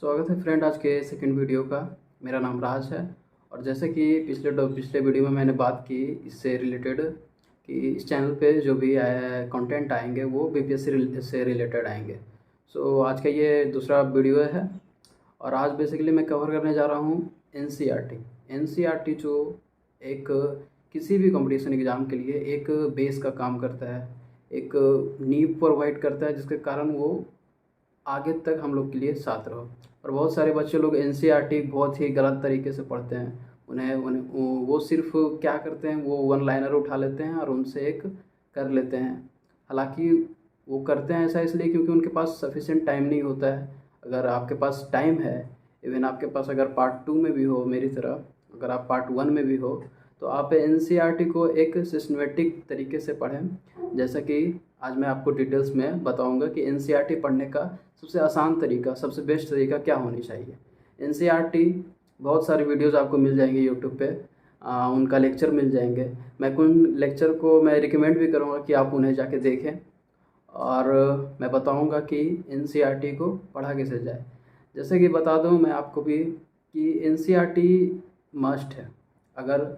स्वागत है फ्रेंड आज के सेकंड वीडियो का। मेरा नाम राज है। और जैसे कि पिछले वीडियो में मैंने बात की इससे रिलेटेड कि इस चैनल पे जो भी कंटेंट आएंगे वो बीपीएससी से रिलेटेड आएंगे। सो आज का ये दूसरा वीडियो है और आज बेसिकली मैं कवर करने जा रहा हूँ एनसीईआरटी जो एक किसी भी कंपटीशन एग्ज़ाम के लिए एक बेस का काम करता है, एक नींव प्रोवाइड करता है जिसके कारण वो आगे तक हम लोग के लिए साथ रहो। और बहुत सारे बच्चे लोग एनसीईआरटी बहुत ही गलत तरीके से पढ़ते हैं। उन्हें उन्हें वो सिर्फ क्या करते हैं, वो वन लाइनर उठा लेते हैं और उनसे एक कर लेते हैं। हालांकि वो करते हैं ऐसा इसलिए क्योंकि उनके पास सफिशिएंट टाइम नहीं होता है। अगर आपके पास टाइम है, इवन आपके पास अगर पार्ट 2 में भी हो मेरी तरह, अगर आप पार्ट 1 में भी हो, तो आप एनसीईआरटी को एक सिस्टमेटिक तरीके से पढ़ें। जैसा कि आज मैं आपको डिटेल्स में बताऊंगा कि एनसीईआरटी पढ़ने का सबसे आसान तरीका, सबसे बेस्ट तरीका क्या होनी चाहिए। एनसीईआरटी बहुत सारी वीडियोस आपको मिल जाएंगे यूट्यूब पे, उनका लेक्चर मिल जाएंगे। मैं उन लेक्चर को मैं रिकमेंड भी करूँगा कि आप उन्हें जाके देखें और मैं बताऊंगा कि एनसीईआरटी को पढ़ा कैसे जाए। जैसे कि बता दूं मैं आपको भी कि एनसीईआरटी मस्ट है। अगर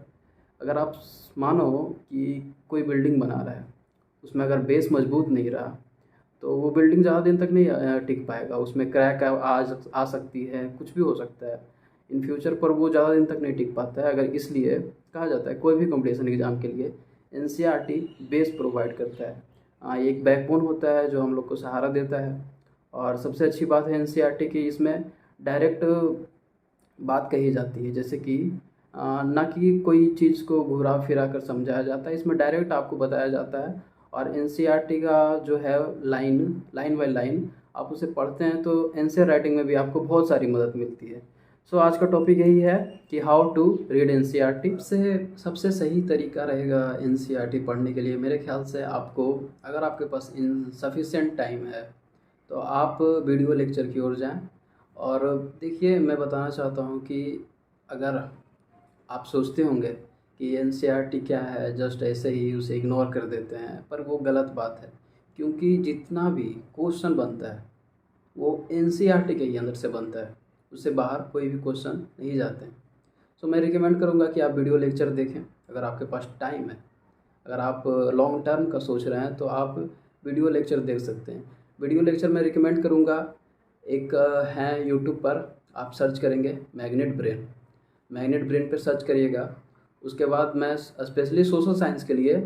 अगर आप मानो कि कोई बिल्डिंग बना रहा है, उसमें अगर बेस मजबूत नहीं रहा तो वो बिल्डिंग ज़्यादा दिन तक नहीं टिक पाएगा। उसमें क्रैक आ सकती है, कुछ भी हो सकता है इन फ्यूचर, पर वो ज़्यादा दिन तक नहीं टिक पाता है। अगर इसलिए कहा जाता है कोई भी कंपटीशन एग्ज़ाम के लिए एनसीईआरटी बेस प्रोवाइड करता है। एक बैकबोन होता है जो हम लोग को सहारा देता है। और सबसे अच्छी बात है एनसीईआरटी की, इसमें डायरेक्ट बात कही जाती है। जैसे कि ना कि कोई चीज़ को घुरा फिरा कर समझाया जाता है, इसमें डायरेक्ट आपको बताया जाता है। और एनसीईआरटी का जो है लाइन लाइन बाय लाइन आप उसे पढ़ते हैं तो आंसर राइटिंग में भी आपको बहुत सारी मदद मिलती है। सो आज का टॉपिक यही है कि हाउ टू रीड एनसीईआरटी। सबसे सही तरीका रहेगा एनसीईआरटी पढ़ने के लिए मेरे ख्याल से, आपको अगर आपके पास इनसफिशिएंट टाइम है तो आप वीडियो लेक्चर की ओर जाएं। और देखिए, मैं बताना चाहता हूं कि अगर आप सोचते होंगे कि एनसीईआरटी क्या है, जस्ट ऐसे ही उसे इग्नोर कर देते हैं, पर वो गलत बात है। क्योंकि जितना भी क्वेश्चन बनता है वो एनसीईआरटी के ही अंदर से बनता है, उससे बाहर कोई भी क्वेश्चन नहीं जाते हैं। सो मैं रिकमेंड करूँगा कि आप वीडियो लेक्चर देखें अगर आपके पास टाइम है। अगर आप लॉन्ग टर्म का सोच रहे हैं तो आप वीडियो लेक्चर देख सकते हैं। वीडियो लेक्चर मैं रिकमेंड करूँगा, एक है यूट्यूब पर, आप सर्च करेंगे मैग्नेट ब्रेन पर सर्च करिएगा। उसके बाद मैं स्पेशली सोशल साइंस के लिए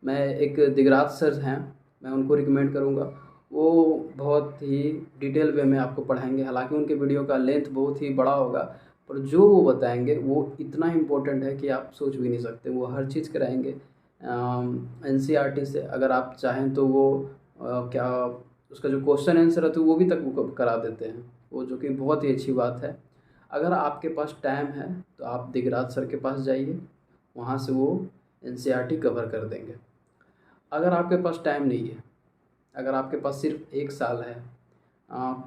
मैं एक दिगराज सर हैं, मैं उनको रिकमेंड करूँगा। वो बहुत ही डिटेल वे में आपको पढ़ाएंगे। हालांकि उनके वीडियो का लेंथ बहुत ही बड़ा होगा, पर जो वो बताएंगे वो इतना इम्पोर्टेंट है कि आप सोच भी नहीं सकते। वो हर चीज़ कराएंगे एनसीईआरटी से। अगर आप चाहें तो वो क्या उसका जो क्वेश्चन आंसर है तो वो भी तक वो करा देते हैं, वो जो कि बहुत ही अच्छी बात है। अगर आपके पास टाइम है तो आप दिगराज सर के पास जाइए, वहाँ से वो एनसीईआरटी कवर कर देंगे। अगर आपके पास टाइम नहीं है, अगर आपके पास सिर्फ 1 साल है,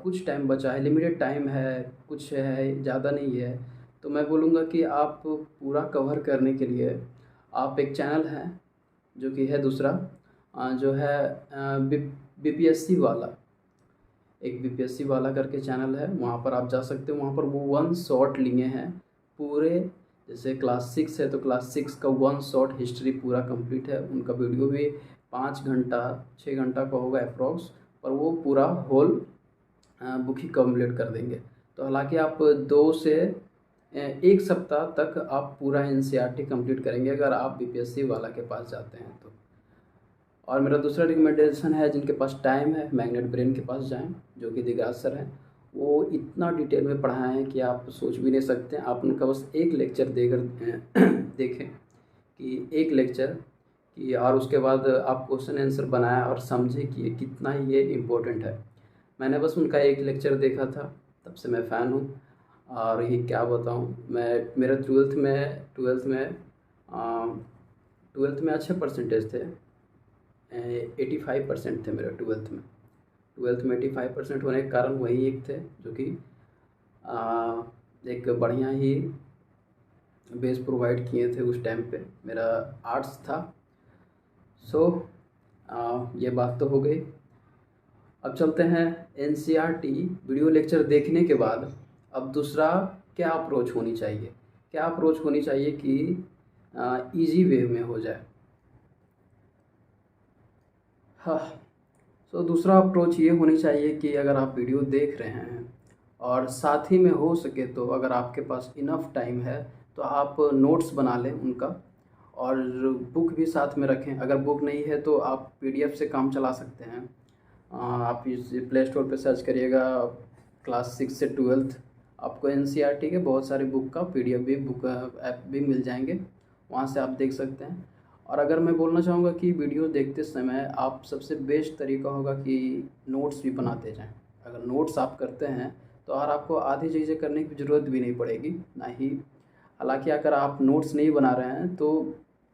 कुछ टाइम बचा है, लिमिटेड टाइम है, कुछ है, ज़्यादा नहीं है, तो मैं बोलूँगा कि आप पूरा कवर करने के लिए आप एक चैनल है जो कि है दूसरा, जो है बीपीएससी वाला, एक बीपीएससी वाला करके चैनल है, वहाँ पर आप जा सकते हो। वहाँ पर वो वन शॉट लिए हैं पूरे, जैसे क्लास 6 है तो क्लास 6 का वन शॉट हिस्ट्री पूरा कंप्लीट है। उनका वीडियो भी 5 घंटा 6 घंटा का होगा अप्रॉक्स, पर वो पूरा होल बुक ही कंप्लीट कर देंगे। तो हालांकि आप 2 से 1 सप्ताह तक आप पूरा एनसीईआरटी कंप्लीट करेंगे अगर आप बीपीएससी वाला के पास जाते हैं तो। और मेरा दूसरा रिकमेंडेशन है, जिनके पास टाइम है मैग्नेट ब्रेन के पास जाएं, जो कि दिगराज सर हैं। वो इतना डिटेल में पढ़ाए हैं कि आप सोच भी नहीं सकते। आप उनका बस एक लेक्चर देकर देखें कि एक लेक्चर कि, और उसके बाद आप क्वेश्चन आंसर बनाया और समझे कि ये कितना ये इम्पोर्टेंट है। मैंने बस उनका एक लेक्चर देखा था, तब से मैं फ़ैन हूँ। और ये क्या बताऊँ, मैं मेरा ट्वेल्थ में अच्छे परसेंटेज थे, 85% थे मेरे ट्वेल्थ में 85% होने के कारण वही एक थे जो कि एक बढ़िया ही बेस प्रोवाइड किए थे उस टाइम पे। मेरा आर्ट्स था। सो ये बात तो हो गई। अब चलते हैं एनसीईआरटी वीडियो लेक्चर देखने के बाद अब दूसरा क्या अप्रोच होनी चाहिए, क्या अप्रोच होनी चाहिए कि इजी वे में हो जाए। हाँ, तो दूसरा अप्रोच ये होनी चाहिए कि अगर आप वीडियो देख रहे हैं और साथ ही में हो सके तो अगर आपके पास इनफ टाइम है तो आप नोट्स बना लें उनका, और बुक भी साथ में रखें। अगर बुक नहीं है तो आप पीडीएफ से काम चला सकते हैं। आप इस प्ले स्टोर पर सर्च करिएगा क्लास 6 से 12th, आपको एनसीईआरटी के बहुत सारे बुक का पीडीएफ भी, बुक ऐप भी मिल जाएंगे, वहाँ से आप देख सकते हैं। और अगर मैं बोलना चाहूँगा कि वीडियो देखते समय आप सबसे बेस्ट तरीका होगा कि नोट्स भी बनाते जाएं। अगर नोट्स आप करते हैं तो और आपको आधी चीज़ें करने की ज़रूरत भी नहीं पड़ेगी ना ही। हालांकि अगर आप नोट्स नहीं बना रहे हैं तो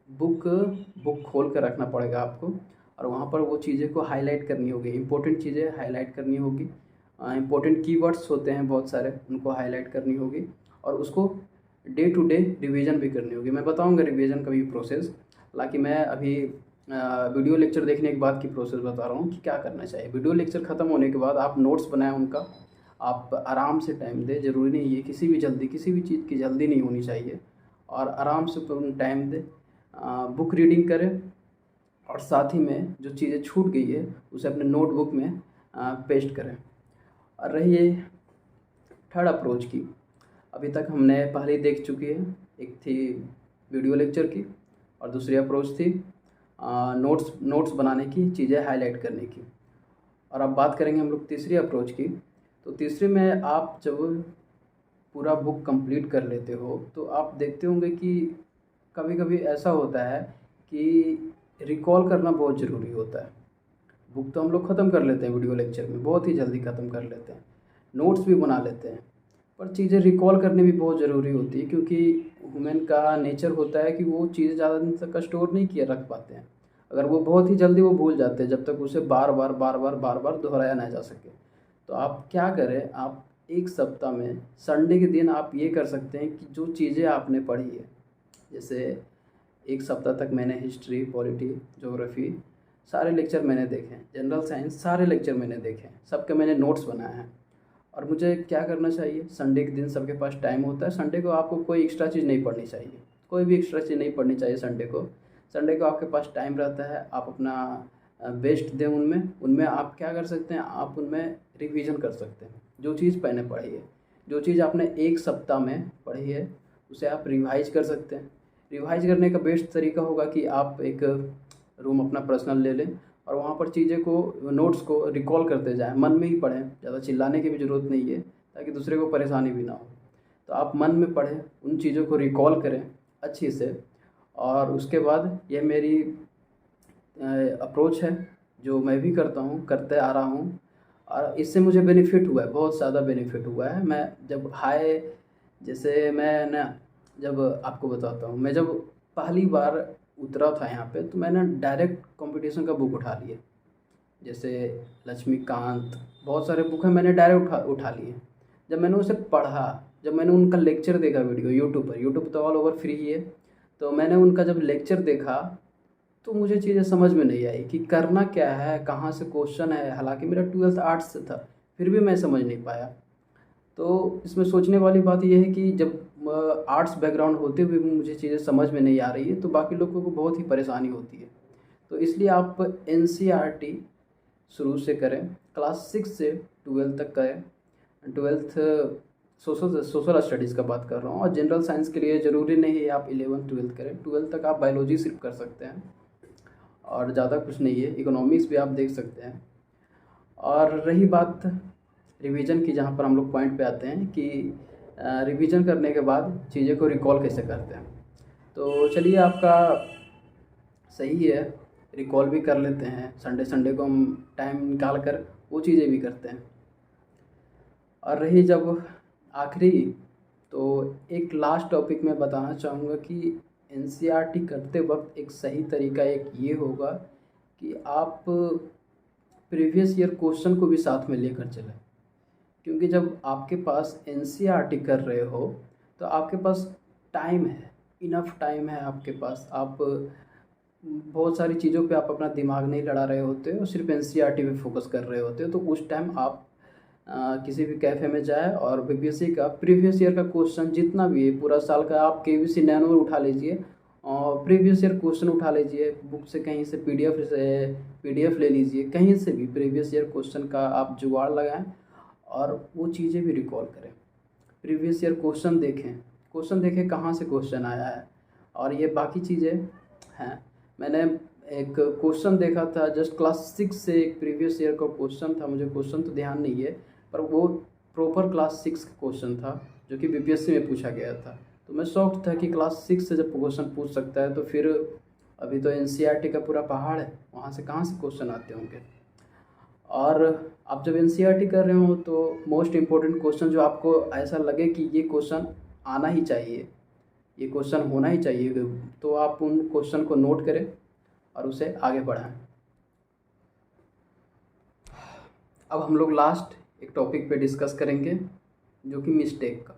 बुक बुक खोल कर रखना पड़ेगा आपको, और वहाँ पर वो चीज़ें को हाईलाइट करनी होगी, इंपॉर्टेंट चीज़ें हाईलाइट करनी होगी। इंपॉर्टेंट कीवर्ड्स होते हैं बहुत सारे, उनको हाईलाइट करनी होगी, और उसको डे टू डे रिवीजन भी करनी होगी। मैं बताऊंगा रिवीजन का भी प्रोसेस, हालांकि मैं अभी वीडियो लेक्चर देखने के बाद की प्रोसेस बता रहा हूँ कि क्या करना चाहिए। वीडियो लेक्चर ख़त्म होने के बाद आप नोट्स बनाएं उनका, आप आराम से टाइम दें, ज़रूरी नहीं है किसी भी चीज़ की जल्दी नहीं होनी चाहिए, और आराम से टाइम दें, बुक रीडिंग करें, और साथ ही में जो चीज़ें छूट गई है उसे अपने नोटबुक में पेस्ट करें। और रही है थर्ड अप्रोच की, अभी तक हमने पहले देख चुकी है, एक थी वीडियो लेक्चर की और दूसरी अप्रोच थी नोट्स बनाने की, चीज़ें हाईलाइट करने की। और अब बात करेंगे हम लोग तीसरी अप्रोच की। तो तीसरे में आप जब पूरा बुक कंप्लीट कर लेते हो तो आप देखते होंगे कि कभी कभी ऐसा होता है कि रिकॉल करना बहुत ज़रूरी होता है। बुक तो हम लोग ख़त्म कर लेते हैं वीडियो लेक्चर में, बहुत ही जल्दी ख़त्म कर लेते हैं, नोट्स भी बना लेते हैं, पर चीज़ें रिकॉल करनी भी बहुत ज़रूरी होती है, क्योंकि ह्यूमन का नेचर होता है कि वो चीज़ें ज़्यादा दिन तक स्टोर नहीं किए रख पाते हैं। अगर वो बहुत ही जल्दी वो भूल जाते हैं जब तक उसे बार बार दोहराया ना जा सके। तो आप क्या करें, आप एक सप्ताह में संडे के दिन आप ये कर सकते हैं कि जो चीज़ें आपने पढ़ी है, जैसे एक सप्ताह तक मैंने हिस्ट्री, पॉलिटी, ज्योग्राफी सारे लेक्चर मैंने देखे हैं, जनरल साइंस सारे लेक्चर मैंने देखे हैं, सबके मैंने नोट्स बनाए हैं। और मुझे क्या करना चाहिए, संडे के दिन सबके पास टाइम होता है, संडे को आपको कोई एक्स्ट्रा चीज़ नहीं पढ़नी चाहिए, कोई भी एक्स्ट्रा चीज़ नहीं पढ़नी चाहिए संडे को। संडे को आपके पास टाइम रहता है, आप अपना बेस्ट दें उनमें उनमें आप क्या कर सकते हैं, आप उनमें रिवीजन कर सकते हैं। जो चीज़ पहले पढ़ी है, जो चीज़ आपने एक सप्ताह में पढ़ी है, उसे आप रिवाइज कर सकते हैं। रिवाइज करने का बेस्ट तरीका होगा कि आप एक रूम अपना पर्सनल ले लें और वहाँ पर चीज़ें को, नोट्स को रिकॉल करते जाएं, मन में ही पढ़ें, ज़्यादा चिल्लाने की भी ज़रूरत नहीं है ताकि दूसरे को परेशानी भी ना हो। तो आप मन में पढ़ें, उन चीज़ों को रिकॉल करें अच्छी से, और उसके बाद ये मेरी अप्रोच है जो मैं भी करता हूँ, करते आ रहा हूँ, और इससे मुझे बेनिफिट हुआ है, बहुत ज़्यादा बेनिफिट हुआ है। मैं जब जैसे मैं ना, जब आपको बताता हूँ, मैं जब पहली बार उतरा था यहाँ पे तो मैंने डायरेक्ट कंपटीशन का बुक उठा लिया, जैसे लक्ष्मीकांत, बहुत सारे बुक हैं मैंने डायरेक्ट उठा लिए। जब मैंने उसे पढ़ा, जब मैंने उनका लेक्चर देखा वीडियो यूट्यूब तो ऑल ओवर फ्री ही है, तो मैंने उनका जब लेक्चर देखा तो मुझे चीज़ें समझ में नहीं आई कि करना क्या है, कहाँ से क्वेश्चन है। हालांकि मेरा 12th आर्ट्स से था, फिर भी मैं समझ नहीं पाया। तो इसमें सोचने वाली बात यह है कि जब आर्ट्स बैकग्राउंड होते हुए भी मुझे चीज़ें समझ में नहीं आ रही है तो बाकी लोगों को बहुत ही परेशानी होती है। तो इसलिए आप एनसीईआरटी शुरू से करें, क्लास 6 से 12 तक करें। 12th सोशल स्टडीज़ का बात कर रहा हूँ, और जनरल साइंस के लिए ज़रूरी नहीं है आप 11th 12th करें, 12th तक आप बायोलॉजी सिर्फ कर सकते हैं और ज़्यादा कुछ नहीं है। इकोनॉमिक्स भी आप देख सकते हैं। और रही बात रिवीजन की, जहाँ पर हम लोग पॉइंट पे आते हैं कि रिवीजन करने के बाद चीज़ें को रिकॉल कैसे करते हैं। तो चलिए, आपका सही है, रिकॉल भी कर लेते हैं, संडे को हम टाइम निकाल कर वो चीज़ें भी करते हैं। और रही जब आखिरी, तो एक लास्ट टॉपिक मैं बताना चाहूँगा कि एनसीईआरटी करते वक्त एक सही तरीका एक ये होगा कि आप प्रीवियस ईयर क्वेश्चन को भी साथ में लेकर चलें, क्योंकि जब आपके पास एनसीईआरटी कर रहे हो तो आपके पास टाइम है, इनफ टाइम है आपके पास। आप बहुत सारी चीज़ों पे आप अपना दिमाग नहीं लड़ा रहे होते और सिर्फ एनसीईआरटी पे फोकस कर रहे होते हो, तो उस टाइम आप किसी भी कैफ़े में जाए और बीपीएससी का प्रीवियस ईयर का क्वेश्चन जितना भी है पूरा साल का, आप केबीसी नैनो उठा लीजिए और प्रीवियस ईयर क्वेश्चन उठा लीजिए बुक से, कहीं से पीडीएफ ले लीजिए, कहीं से भी प्रीवियस ईयर क्वेश्चन का आप जुगाड़ लगाएं और वो चीज़ें भी रिकॉल करें। प्रीवियस ईयर क्वेश्चन देखें कहाँ से क्वेश्चन आया है। और ये बाकी चीज़ें हैं, मैंने एक क्वेश्चन देखा था जस्ट क्लास 6 से, एक प्रीवियस ईयर का क्वेश्चन था, मुझे क्वेश्चन तो ध्यान नहीं है पर वो प्रॉपर क्लास 6 का क्वेश्चन था जो कि बीपीएससी में पूछा गया था। तो मैं शॉक्ड था कि क्लास 6 से जब क्वेश्चन पूछ सकता है तो फिर अभी तो एनसीईआरटी का पूरा पहाड़ है, वहाँ से कहाँ से क्वेश्चन आते होंगे। और आप जब एनसीईआरटी कर रहे हो तो मोस्ट इम्पोर्टेंट क्वेश्चन जो आपको ऐसा लगे कि ये क्वेश्चन आना ही चाहिए, ये क्वेश्चन होना ही चाहिए, तो आप उन क्वेश्चन को नोट करें और उसे आगे बढ़ाएं। अब हम लोग लास्ट एक टॉपिक पे डिस्कस करेंगे जो कि मिस्टेक का।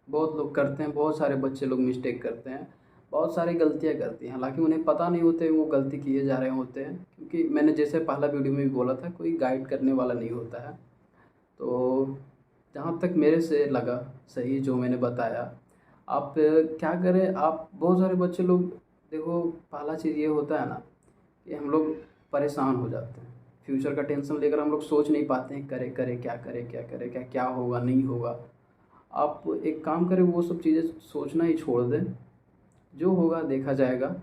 बहुत लोग करते हैं, बहुत सारे बच्चे लोग मिस्टेक करते हैं, बहुत सारी गलतियां करती हैं, हालांकि उन्हें पता नहीं होते वो गलती किए जा रहे होते हैं, क्योंकि मैंने जैसे पहला वीडियो में भी बोला था कोई गाइड करने वाला नहीं होता है। तो जहाँ तक मेरे से लगा सही जो मैंने बताया, आप क्या करें, आप बहुत सारे बच्चे लोग देखो, पहला चीज़ ये होता है ना कि हम लोग परेशान हो जाते हैं, फ्यूचर का टेंशन लेकर हम लोग सोच नहीं पाते हैं, करें क्या करें, क्या करें, क्या होगा नहीं होगा। आप एक काम करें, वो सब चीज़ें सोचना ही छोड़ दें, जो होगा देखा जाएगा।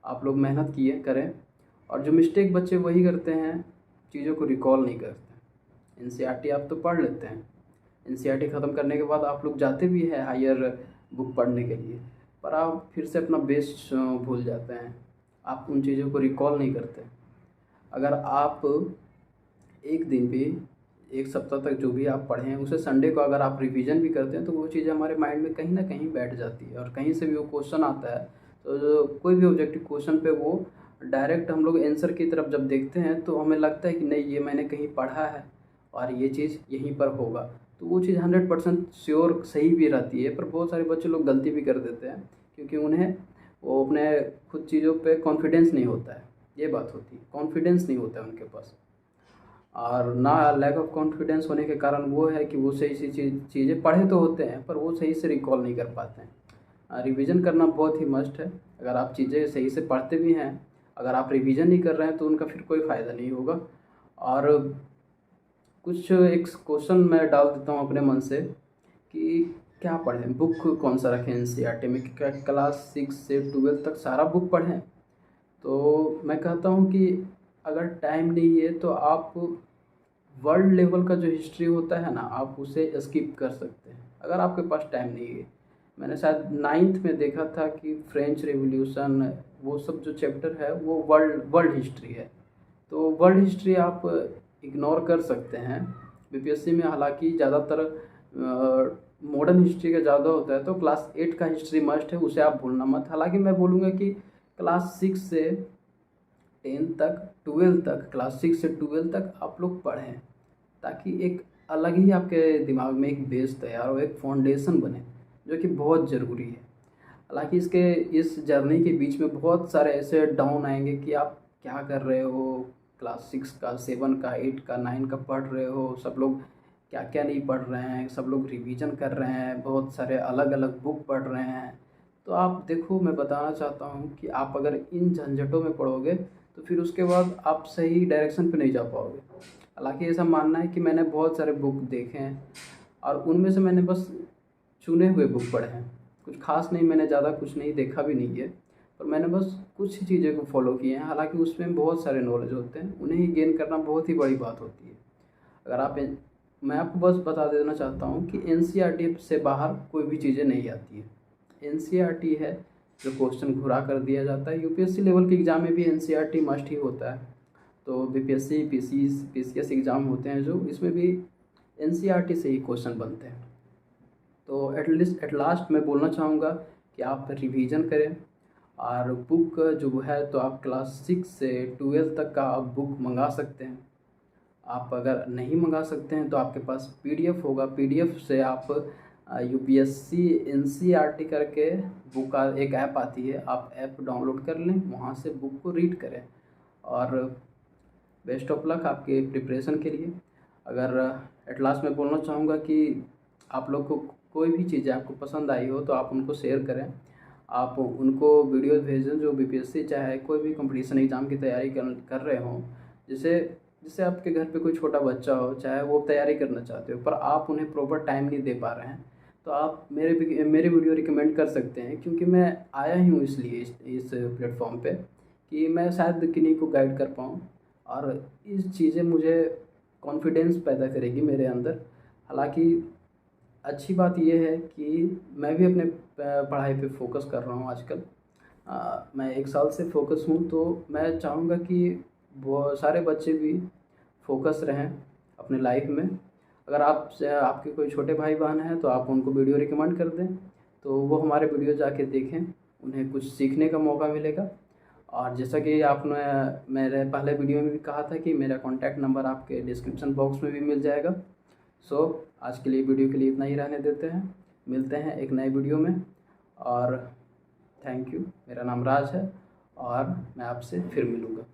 आप लोग मेहनत किए करें। और जो मिस्टेक बच्चे वही करते हैं, चीज़ों को रिकॉल नहीं करते। एनसीईआरटी आप तो पढ़ लेते हैं, एनसीईआरटी ख़त्म करने के बाद आप लोग जाते भी हैं हायर बुक पढ़ने के लिए, पर आप फिर से अपना बेस भूल जाते हैं, आप उन चीज़ों को रिकॉल नहीं करते। अगर आप एक दिन भी, एक सप्ताह तक जो भी आप पढ़ें उसे संडे को अगर आप रिवीजन भी करते हैं तो वो चीज़ें हमारे माइंड में कहीं ना कहीं बैठ जाती है, और कहीं से भी वो क्वेश्चन आता है तो कोई भी ऑब्जेक्टिव क्वेश्चन पे वो डायरेक्ट हम लोग आंसर की तरफ जब देखते हैं तो हमें लगता है कि नहीं, ये मैंने कहीं पढ़ा है और ये चीज़ यहीं पर होगा, तो वो चीज़ 100% श्योर सही भी रहती है। पर बहुत सारे बच्चे लोग गलती भी कर देते हैं क्योंकि उन्हें वो अपने खुद चीज़ों पे कॉन्फिडेंस नहीं होता है, ये बात होती है, कॉन्फिडेंस नहीं होता है उनके पास। और ना लैक ऑफ कॉन्फिडेंस होने के कारण वो है कि वो सही सी चीज़ें पढ़े तो होते हैं पर वो सही से रिकॉल नहीं कर पाते हैं। रिवीजन करना बहुत ही मस्ट है। अगर आप चीज़ें सही से पढ़ते भी हैं, अगर आप रिवीजन नहीं कर रहे हैं तो उनका फिर कोई फ़ायदा नहीं होगा। और कुछ एक क्वेश्चन मैं डाल देता हूँ अपने मन से कि क्या पढ़ें, बुक कौन सा रखें एनसीईआरटी में, क्या क्लास 6 से 12 तक सारा बुक पढ़ें। तो मैं कहता हूँ कि अगर टाइम नहीं है तो आप वर्ल्ड लेवल का जो हिस्ट्री होता है ना, आप उसे स्किप कर सकते हैं अगर आपके पास टाइम नहीं है। मैंने शायद 9th में देखा था कि फ्रेंच रेवोल्यूशन, वो सब जो चैप्टर है वो वर्ल्ड हिस्ट्री है, तो वर्ल्ड हिस्ट्री आप इग्नोर कर सकते हैं बीपीएससी में। हालांकि ज़्यादातर मॉडर्न हिस्ट्री का ज़्यादा होता है, तो क्लास 8 का हिस्ट्री मस्ट है, उसे आप भूलना मत। हालांकि मैं बोलूँगा कि क्लास 6 से 10 तक, 12 तक, क्लास 6 से 12 तक आप लोग पढ़ें, ताकि एक अलग ही आपके दिमाग में एक बेस तैयार हो, एक फाउंडेशन बने, जो कि बहुत ज़रूरी है। हालांकि इस जर्नी के बीच में बहुत सारे ऐसे डाउन आएंगे कि आप क्या कर रहे हो, क्लास 6 का, 7 का, 8 का, 9 का पढ़ रहे हो, सब लोग क्या क्या नहीं पढ़ रहे हैं, सब लोग रिवीजन कर रहे हैं, बहुत सारे अलग अलग बुक पढ़ रहे हैं। तो आप देखो, मैं बताना चाहता हूँ कि आप अगर इन झंझटों में पढ़ोगे तो फिर उसके बाद आप सही डायरेक्शन पे नहीं जा पाओगे। हालांकि ऐसा मानना है कि मैंने बहुत सारे बुक देखे हैं और उनमें से मैंने बस चुने हुए बुक पढ़े हैं, कुछ खास नहीं, मैंने ज़्यादा कुछ नहीं देखा भी नहीं है, पर मैंने बस कुछ ही चीज़ें को फॉलो किए हैं। हालांकि उसमें बहुत सारे नॉलेज होते हैं, उन्हें ही गेन करना बहुत ही बड़ी बात होती है। अगर आप मैं आपको बस बता देना चाहता हूँ कि एनसीईआरटी से बाहर कोई भी चीज़ें नहीं आती है। एनसीईआरटी है जो क्वेश्चन घुरा कर दिया जाता है। यूपीएससी लेवल के एग्ज़ाम में भी एनसीईआरटी मस्ट ही होता है, तो बीपीएससी, पीसीएस एग्ज़ाम होते हैं जो, इसमें भी एनसीईआरटी से ही क्वेश्चन बनते हैं। तो एट लास्ट मैं बोलना चाहूँगा कि आप रिवीजन करें, और बुक जो है तो आप क्लास 6 से 12 तक का आप बुक मंगा सकते हैं। आप अगर नहीं मंगा सकते हैं तो आपके पास पीडीएफ होगा, पीडीएफ से आप यूपीएससी एनसीईआरटी करके बुक एक ऐप आती है, आप ऐप डाउनलोड कर लें, वहाँ से बुक को रीड करें। और बेस्ट ऑफ लक आपके प्रिपरेशन के लिए। अगर एट लास्ट मैं बोलना चाहूँगा कि आप लोग को कोई भी चीज़ें आपको पसंद आई हो तो आप उनको शेयर करें, आप उनको वीडियो भेजें जो बीपीएससी चाहे कोई भी कंपटीशन एग्ज़ाम की तैयारी कर रहे हों। जैसे जैसे आपके घर पे कोई छोटा बच्चा हो, चाहे वो तैयारी करना चाहते हो पर आप उन्हें प्रॉपर टाइम नहीं दे पा रहे हैं, तो आप मेरे वीडियो रिकमेंड कर सकते हैं, क्योंकि मैं आया ही हूँ इसलिए इस प्लेटफॉर्म पे कि मैं शायद किन्हीं को गाइड कर पाऊँ। और इस चीज़ें मुझे कॉन्फिडेंस पैदा करेगी मेरे अंदर। हालांकि अच्छी बात यह है कि मैं भी अपने पढ़ाई पे फोकस कर रहा हूँ आजकल। मैं 1 साल से फोकस हूँ, तो मैं चाहूँगा कि वो सारे बच्चे भी फोकस रहें अपने लाइफ में। अगर आपके कोई छोटे भाई बहन हैं तो आप उनको वीडियो रिकमेंड कर दें, तो वो हमारे वीडियो जाके देखें, उन्हें कुछ सीखने का मौका मिलेगा। और जैसा कि आपने मेरे पहले वीडियो में भी कहा था कि मेरा कॉन्टैक्ट नंबर आपके डिस्क्रिप्शन बॉक्स में भी मिल जाएगा। सो आज के लिए वीडियो के लिए इतना ही रहने देते हैं, मिलते हैं एक नए वीडियो में। और थैंक यू। मेरा नाम राज है और मैं आपसे फिर मिलूँगा।